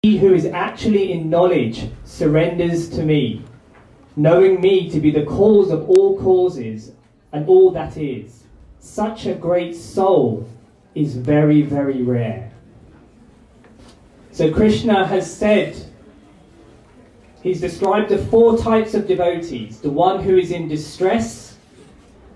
He who is actually in knowledge surrenders to me, knowing me to be the cause of all causes and all that is. Such a great soul is very, very rare. So Krishna has said, he's described the 4 types of devotees: the one who is in distress,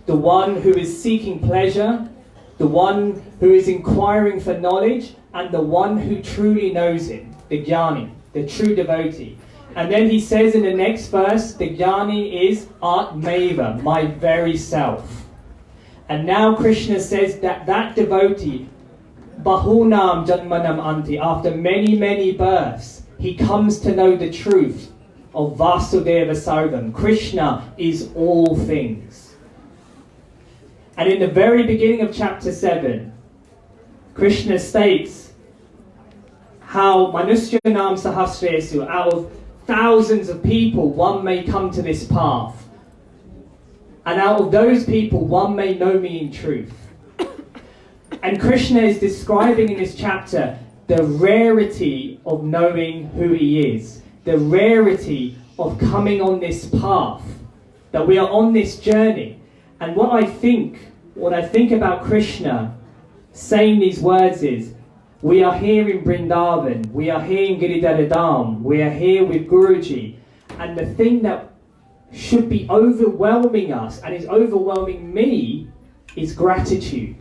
the one who is seeking pleasure, the one who is inquiring for knowledge, and the one who truly knows him, the jnani, the true devotee. And then he says in the next verse, the jnani is Atmaiva, my very self. And now Krishna says that that devotee, Bahunam Janmanam Anti, after many, many births, he comes to know the truth of Vasudeva Sarvam. Krishna is all things. And in the very beginning of chapter 7, Krishna states how Manusyanam Sahasresu, out of thousands of people, one may come to this path. And out of those people, one may know me in truth. And Krishna is describing in this chapter the rarity of knowing who he is, the rarity of coming on this path, that we are on this journey. And what I think about Krishna saying these words is, we are here in Vrindavan, we are here in Giridharadham, we are here with Guruji, and the thing that should be overwhelming us and is overwhelming me is gratitude.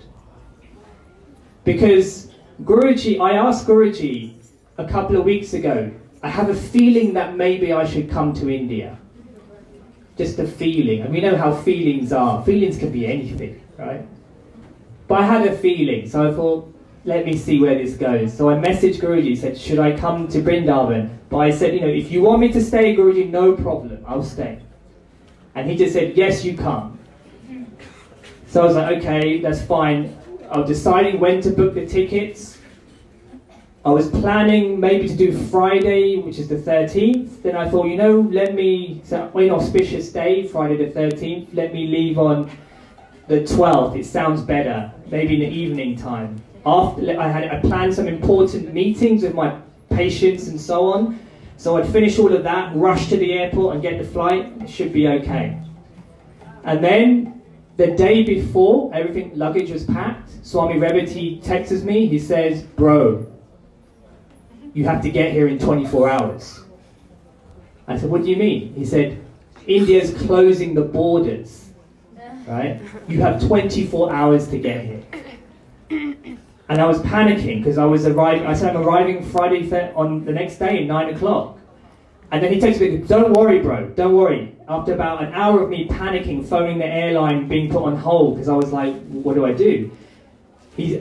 Because Guruji, I asked Guruji a couple of weeks ago, I have a feeling that maybe I should come to India. Just a feeling. And we know how feelings are. Feelings can be anything, right? But I had a feeling, so I thought, let me see where this goes. So I messaged Guruji, said, should I come to Vrindavan? But I said, if you want me to stay, Guruji, no problem, I'll stay. And he just said, yes, you come. So I was like, okay, that's fine. I was deciding when to book the tickets. I was planning maybe to do Friday, which is the 13th. Then I thought, so inauspicious day, Friday the 13th, let me leave on the 12th. It sounds better, maybe in the evening time. After I planned some important meetings with my patients and so on. So I'd finish all of that, rush to the airport and get the flight. It should be okay. And then the day before, luggage was packed. Swami Revati texts me. He says, bro, you have to get here in 24 hours. I said, what do you mean? He said, India's closing the borders, right? You have 24 hours to get here. And I was panicking because I said I'm arriving Friday on the next day at 9 o'clock. And then he texted me, don't worry, bro, don't worry. After about an hour of me panicking, phoning the airline, being put on hold, because I was like, what do I do?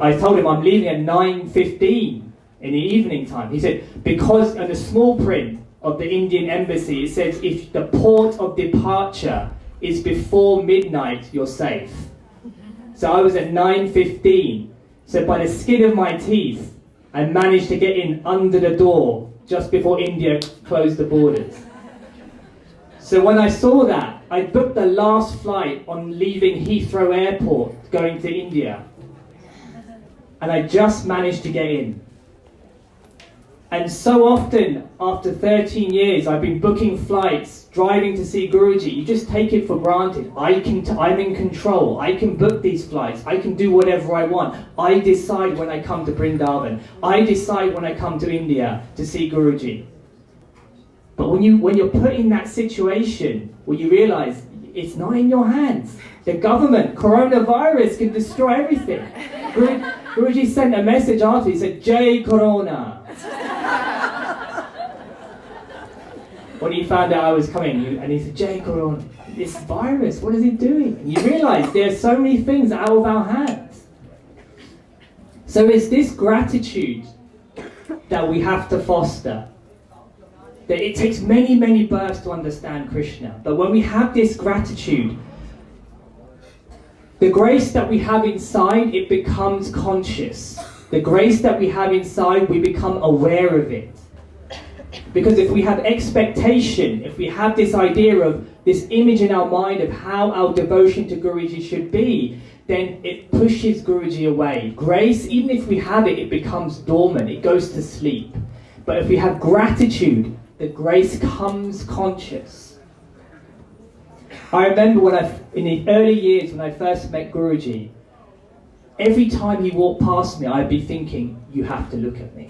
I told him I'm leaving at 9:15 in the evening time. He said, because on the small print of the Indian embassy, it says if the port of departure is before midnight, you're safe. So I was at 9:15. So by the skin of my teeth, I managed to get in under the door just before India closed the borders. So when I saw that, I booked the last flight on leaving Heathrow Airport, going to India. And I just managed to get in. And so often, after 13 years, I've been booking flights, driving to see Guruji. You just take it for granted. I'm in control. I can book these flights. I can do whatever I want. I decide when I come to Vrindavan. I decide when I come to India to see Guruji. But when you're put in that situation, where you realize it's not in your hands. The government, coronavirus can destroy everything. Guruji sent a message after. He said, Jai Corona. When he found out I was coming, and he said, Jai Corona, this virus, what is it doing? And you realise there are so many things out of our hands. So it's this gratitude that we have to foster. That it takes many, many births to understand Krishna. But when we have this gratitude, the grace that we have inside, it becomes conscious. The grace that we have inside, we become aware of it. Because if we have expectation, if we have this idea of this image in our mind of how our devotion to Guruji should be, then it pushes Guruji away. Grace, even if we have it, it becomes dormant, it goes to sleep. But if we have gratitude, the grace comes conscious. I remember in the early years when I first met Guruji, every time he walked past me, I'd be thinking, you have to look at me.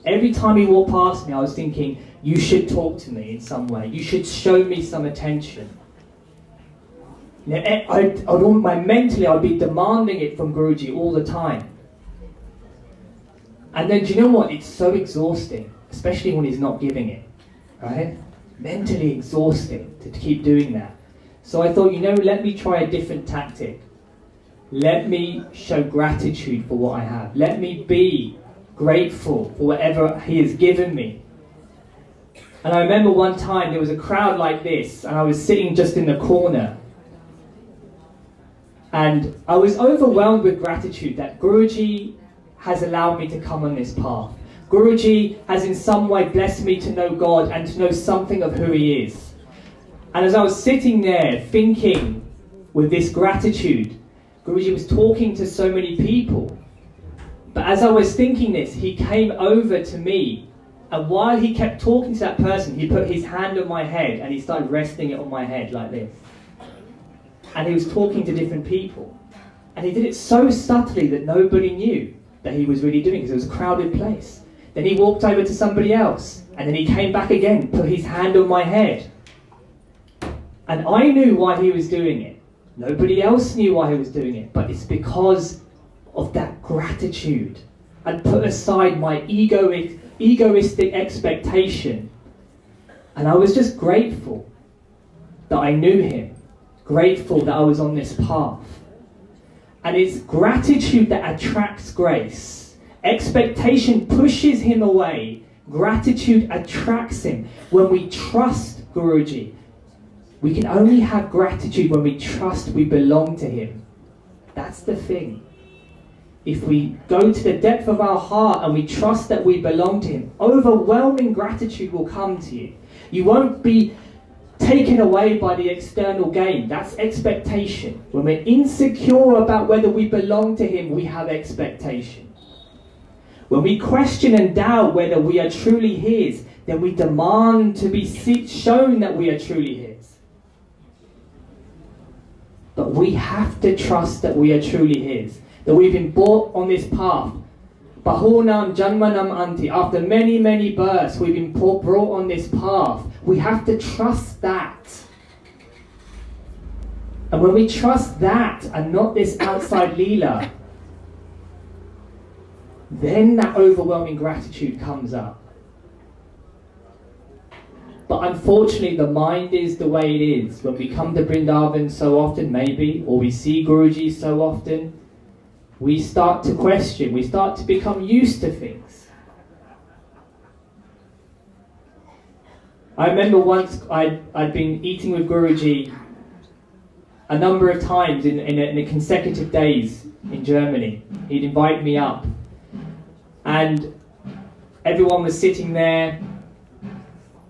Every time he walked past me, I was thinking, you should talk to me in some way. You should show me some attention. Mentally, I'd be demanding it from Guruji all the time. And then, do you know what? It's so exhausting, especially when he's not giving it, right? Mentally exhausting to keep doing that. So I thought, let me try a different tactic. Let me show gratitude for what I have. Let me be grateful for whatever he has given me. And I remember one time there was a crowd like this, and I was sitting just in the corner. And I was overwhelmed with gratitude that Guruji has allowed me to come on this path. Guruji has in some way blessed me to know God and to know something of who he is. And as I was sitting there thinking with this gratitude, Guruji was talking to so many people. But as I was thinking this, he came over to me, and while he kept talking to that person, he put his hand on my head and he started resting it on my head like this. And he was talking to different people. And he did it so subtly that nobody knew that he was really doing it, because it was a crowded place. Then he walked over to somebody else, and then he came back again, put his hand on my head. And I knew why he was doing it. Nobody else knew why he was doing it, but it's because of that gratitude. I'd put aside my egoistic expectation, and I was just grateful that I knew him, grateful that I was on this path. And it's gratitude that attracts grace. Expectation pushes him away. Gratitude attracts him. When we trust Guruji, we can only have gratitude when we trust we belong to him. That's the thing. If we go to the depth of our heart and we trust that we belong to him, overwhelming gratitude will come to you. You won't be taken away by the external gain. That's expectation. When we're insecure about whether we belong to him, we have expectation. When we question and doubt whether we are truly his, then we demand to be shown that we are truly his. But we have to trust that we are truly his, that we've been brought on this path. Bahunam Janmanam Anti. After many, many births, we've been brought on this path. We have to trust that. And when we trust that and not this outside Leela, then that overwhelming gratitude comes up. But unfortunately, the mind is the way it is. When we come to Vrindavan so often, maybe, or we see Guruji so often, we start to question, we start to become used to things. I remember once I'd been eating with Guruji a number of times in a consecutive days in Germany. He'd invite me up. And everyone was sitting there,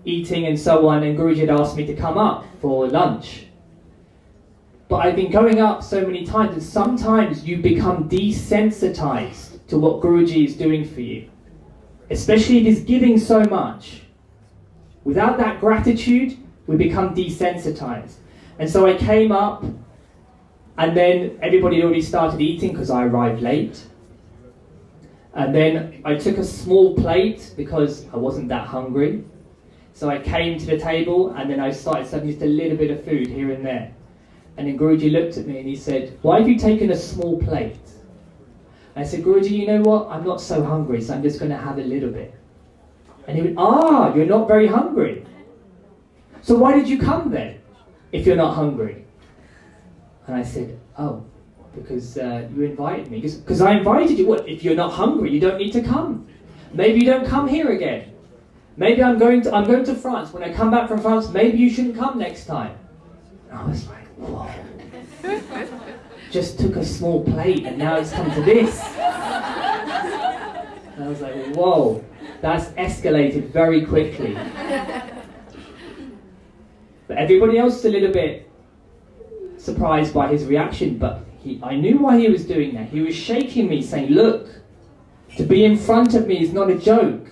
eating and so on, and Guruji had asked me to come up for lunch. But I've been going up so many times, and sometimes you become desensitized to what Guruji is doing for you. Especially if he's giving so much. Without that gratitude, we become desensitized. And so I came up, and then everybody had already started eating because I arrived late. And then I took a small plate because I wasn't that hungry. So I came to the table, and then I started serving just a little bit of food here and there. And then Guruji looked at me and he said, "Why have you taken a small plate?" I said, "Guruji, you know what? I'm not so hungry, so I'm just going to have a little bit." And he went, "Ah, you're not very hungry. So why did you come then, if you're not hungry?" And I said, "Oh, because you invited me." Because I invited you. What? If you're not hungry, you don't need to come. Maybe you don't come here again. Maybe I'm going to France. When I come back from France, maybe you shouldn't come next time. And I was like, whoa. Just took a small plate and now it's come to this. And I was like, whoa, that's escalated very quickly. But everybody else is a little bit surprised by his reaction, but I knew why he was doing that. He was shaking me, saying, "Look, to be in front of me is not a joke.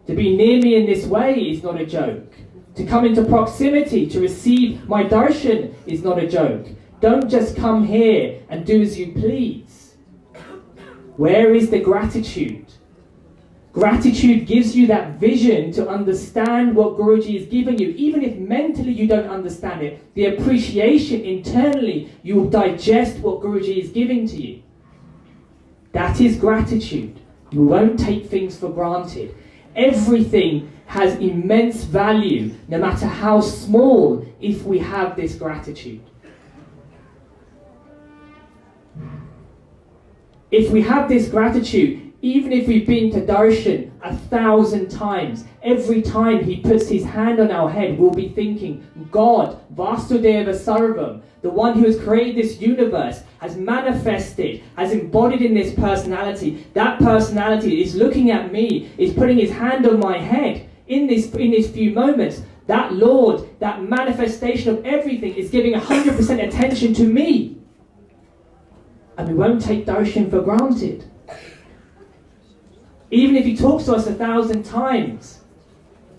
To be near me in this way is not a joke. To come into proximity, to receive my darshan is not a joke. Don't just come here and do as you please. Where is the gratitude? Gratitude gives you that vision to understand what Guruji is giving you. Even if mentally you don't understand it, the appreciation internally, you will digest what Guruji is giving to you. That is gratitude. You won't take things for granted. Everything has immense value, no matter how small, if we have this gratitude. If we have this gratitude, even if we've been to darshan 1,000 times, every time he puts his hand on our head, we'll be thinking, God, Vasudeva Sarvam, the one who has created this universe, has manifested, has embodied in this personality. That personality is looking at me, is putting his hand on my head in these few moments. That Lord, that manifestation of everything is giving 100% attention to me. And we won't take darshan for granted. Even if he talks to us 1,000 times,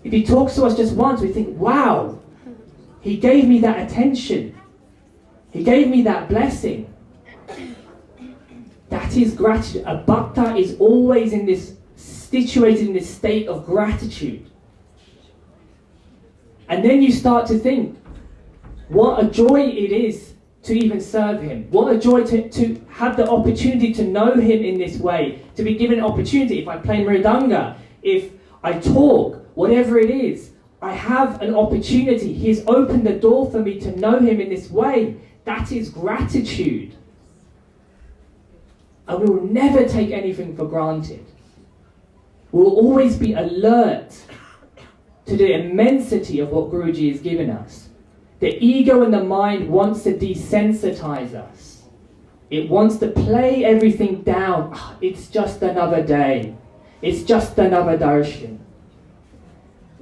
if he talks to us just once, we think, wow, he gave me that attention. He gave me that blessing. That is gratitude. A bhakta is always situated in this state of gratitude. And then you start to think, what a joy it is to even serve him. What a joy to have the opportunity to know him in this way, to be given an opportunity. If I play mridanga, if I talk, whatever it is, I have an opportunity. He's opened the door for me to know him in this way. That is gratitude. And we will never take anything for granted. We will always be alert to the immensity of what Guruji has given us. The ego and the mind wants to desensitize us. It wants to play everything down. Oh, it's just another day. It's just another darshan.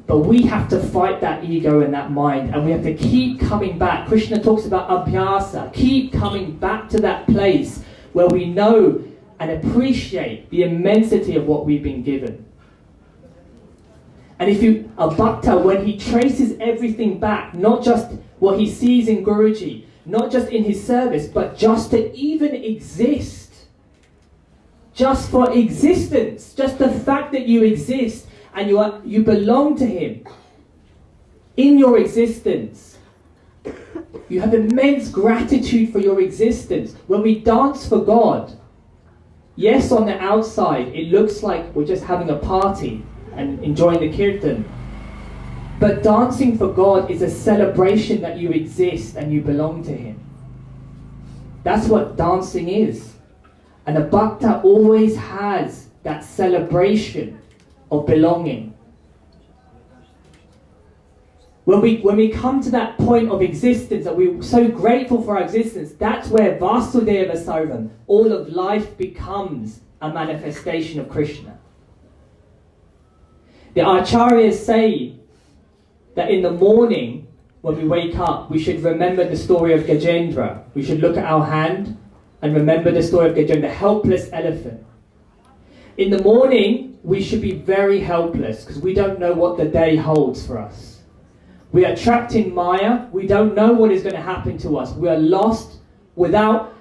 But we have to fight that ego and that mind, and we have to keep coming back. Krishna talks about abhyasa. Keep coming back to that place where we know and appreciate the immensity of what we've been given. And a bhakta, when he traces everything back, not just what he sees in Guruji, not just in his service, but just to even exist. Just for existence. Just the fact that you exist and you belong to him. In your existence. You have immense gratitude for your existence. When we dance for God, yes, on the outside, it looks like we're just having a party and enjoying the kirtan. But dancing for God is a celebration that you exist and you belong to him. That's what dancing is. And a bhakta always has that celebration of belonging. When we come to that point of existence, that we're so grateful for our existence, that's where Vasudeva Sarvam, all of life becomes a manifestation of Krishna. The Acharyas say that in the morning, when we wake up, we should remember the story of Gajendra. We should look at our hand and remember the story of Gajendra, the helpless elephant. In the morning, we should be very helpless because we don't know what the day holds for us. We are trapped in Maya. We don't know what is going to happen to us. We are lost without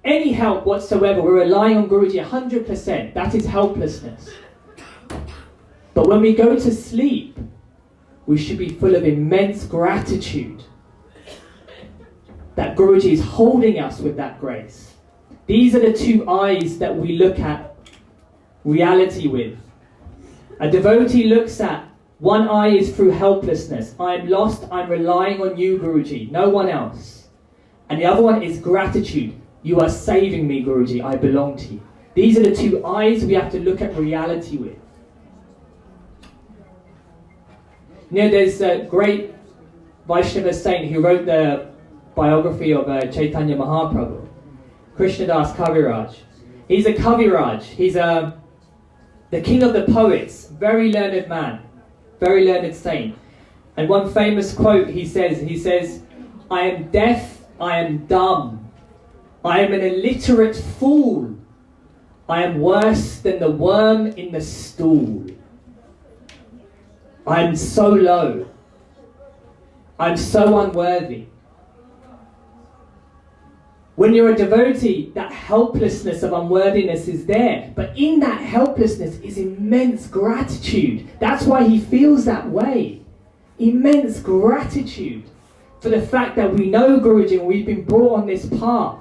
any help whatsoever. We're relying on Guruji 100%. That is helplessness. But when we go to sleep, we should be full of immense gratitude that Guruji is holding us with that grace. These are the two eyes that we look at reality with. A devotee looks at, one eye is through helplessness. I'm lost, I'm relying on you, Guruji, no one else. And the other one is gratitude. You are saving me, Guruji, I belong to you. These are the two eyes we have to look at reality with. You know, there's a great Vaishnava saint who wrote the biography of Chaitanya Mahaprabhu, Krishnadas Kaviraj. He's a Kaviraj. He's the king of the poets, very learned man, very learned saint. And one famous quote he says, I am deaf, I am dumb, I am an illiterate fool, I am worse than the worm in the stool. I'm so low. I'm so unworthy. When you're a devotee, that helplessness of unworthiness is there. But in that helplessness is immense gratitude. That's why he feels that way. Immense gratitude for the fact that we know Guruji and we've been brought on this path.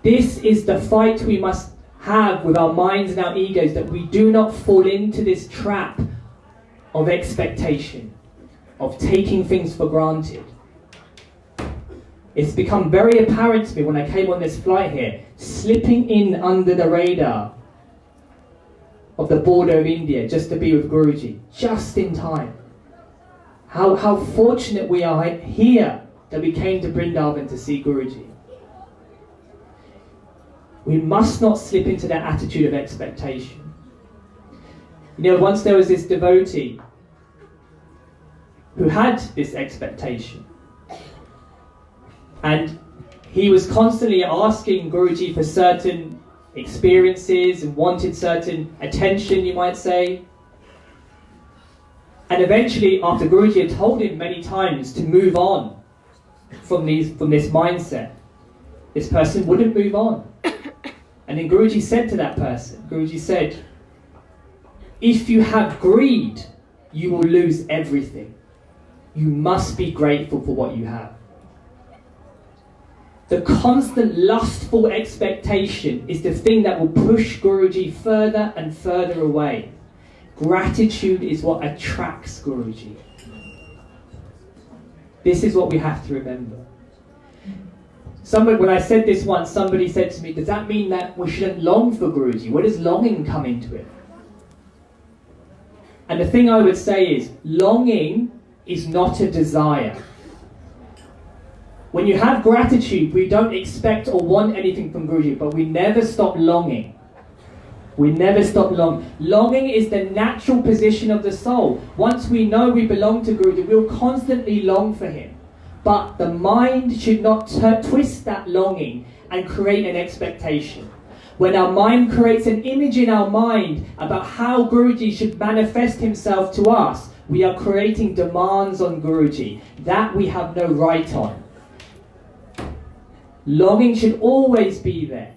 This is the fight we must have with our minds and our egos, that we do not fall into this trap of expectation, of taking things for granted. It's become very apparent to me when I came on this flight here, slipping in under the radar of the border of India just to be with Guruji, just in time. How fortunate we are here that we came to Vrindavan to see Guruji. We must not slip into that attitude of expectation. You know, once there was this devotee who had this expectation. And he was constantly asking Guruji for certain experiences and wanted certain attention, you might say. And eventually, after Guruji had told him many times to move on from this mindset, this person wouldn't move on. And then Guruji said to that person, Guruji said, if you have greed, you will lose everything. You must be grateful for what you have. The constant lustful expectation is the thing that will push Guruji further and further away. Gratitude is what attracts Guruji. This is what we have to remember. When I said this once, somebody said to me, does that mean that we shouldn't long for Guruji? Where does longing come into it? And the thing I would say is, longing is not a desire. When you have gratitude, we don't expect or want anything from Guruji, but we never stop longing. We never stop longing. Longing is the natural position of the soul. Once we know we belong to Guruji, we'll constantly long for him. But the mind should not twist that longing and create an expectation. When our mind creates an image in our mind about how Guruji should manifest himself to us, we are creating demands on Guruji that we have no right on. Longing should always be there,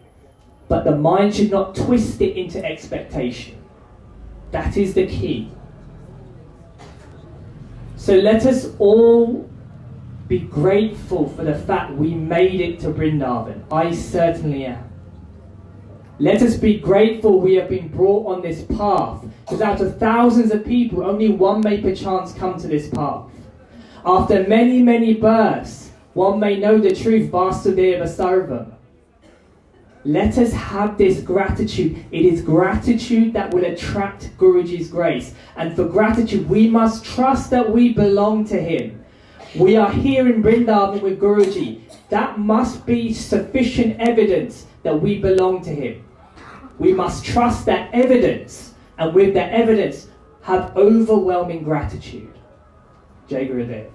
but the mind should not twist it into expectation. That is the key. So let us all be grateful for the fact we made it to Vrindavan. I certainly am. Let us be grateful we have been brought on this path, because out of thousands of people, only one may perchance come to this path. After many, many births, one may know the truth, Vasudeva Sarvam. Let us have this gratitude. It is gratitude that will attract Guruji's grace. And for gratitude, we must trust that we belong to him. We are here in Vrindavan with Guruji. That must be sufficient evidence that we belong to him. We must trust that evidence, and with that evidence, have overwhelming gratitude. Jai Gurudev.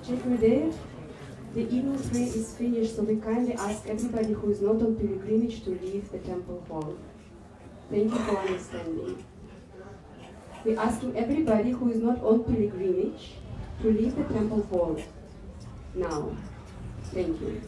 Check there. The evening prayer is finished, so we kindly ask everybody who is not on pilgrimage to leave the temple hall. Thank you for understanding. We're asking everybody who is not on pilgrimage to leave the temple hall now. Thank you.